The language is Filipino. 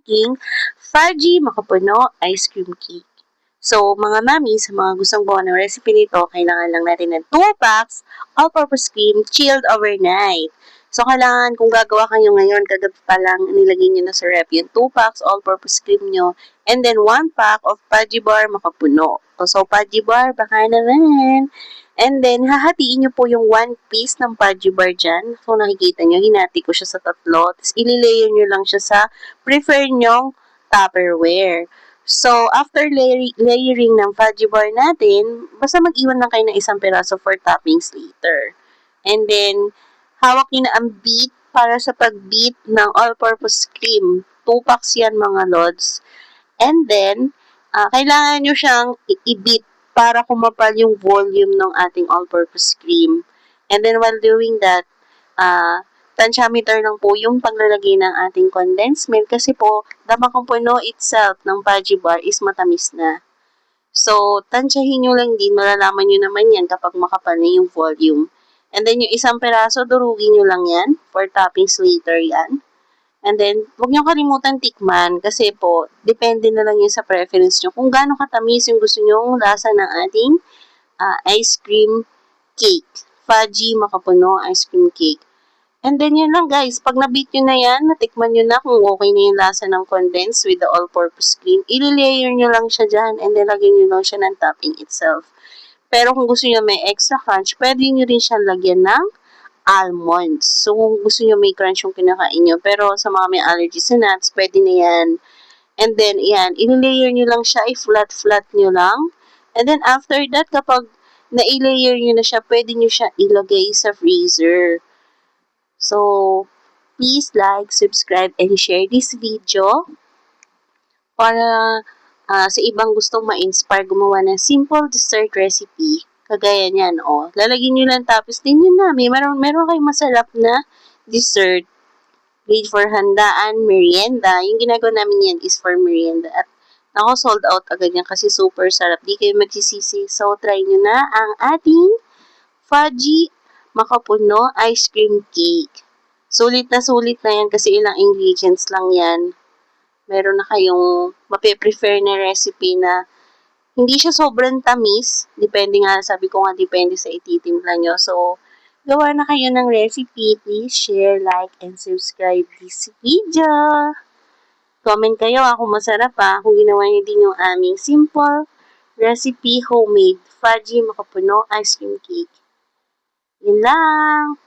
aking fudgy makapuno ice cream cake. So, mga mami, sa mga gustong gawa ng recipe nito, kailangan lang natin ng 2 packs all-purpose cream chilled overnight. So, kailangan kung gagawa kayo ngayon, kagabi pa lang nilagay nyo na sa ref yung 2 packs all-purpose cream nyo and then 1 pack of Fudgy Bar makapuno. So, Fudgy Bar, baka naman. And then, hahatiin nyo po yung 1 piece ng Fudgy Bar dyan. So, nakikita nyo, hinati ko siya sa 3. Tapos, ililayer nyo lang siya sa prefer nyong Tupperware. So, after layering ng Fudgy Bar natin, basta mag-iwan lang kayo ng 1 piraso for toppings later. And then, hawak nyo na ang beat para sa pag-beat ng all-purpose cream. 2 packs yan mga lods. And then, kailangan nyo siyang i-beat para kumapal yung volume ng ating all-purpose cream. And then, while doing that, tansyameter lang po yung paglalagay ng ating condensed milk kasi po, the makapuno itself ng Fudgy Bar is matamis na. So, tansyahin nyo lang din, malalaman nyo naman yan kapag makapal na yung volume. And then, yung 1 peraso, durugin nyo lang yan for toppings later yan. And then, huwag nyo kalimutan tikman kasi po, depende na lang yun sa preference nyo. Kung gaano katamis yung gusto nyo lasa ng ating ice cream cake. Fudgy makapuno ice cream cake. And then, yun lang guys. Pag nabit nyo na yan, natikman nyo na kung okay na yung lasa ng condensed with the all-purpose cream, ililayer nyo lang siya dyan and then lagyan nyo lang siya ng topping itself. Pero kung gusto nyo may extra crunch, pwede nyo rin siya lagyan ng almonds. So, kung gusto nyo may crunch yung kinakain nyo. Pero sa mga may allergies sa nuts, pwede na yan. And then, yan, inilayer nyo lang siya, i-flat-flat nyo lang. And then, after that, kapag na-layer nyo na siya, pwede nyo siya ilagay sa freezer. So, please like, subscribe, and share this video para sa ibang gustong ma-inspire gumawa ng simple dessert recipe. Kagaya niyan, lalagyan nyo lang tapos din yun na. Meron kayong masarap na dessert. Made for handaan, merienda. Yung ginagawa namin yan is for merienda. At sold out agad yan kasi super sarap. Di kayo magsisisi. So, try nyo na ang ating Fudgy makapuno ice cream cake. Sulit na yan kasi ilang ingredients lang yan. Meron na kayong mape-prefer na recipe na hindi siya sobrang tamis. Depende nga, sabi ko nga, depende sa ititimpla nyo. So, gawa na kayo ng recipe. Please share, like, and subscribe this video. Comment kayo kung masarap kung ginawa nyo din yung aming simple recipe homemade Fudgy makapuno ice cream cake. Yun lang.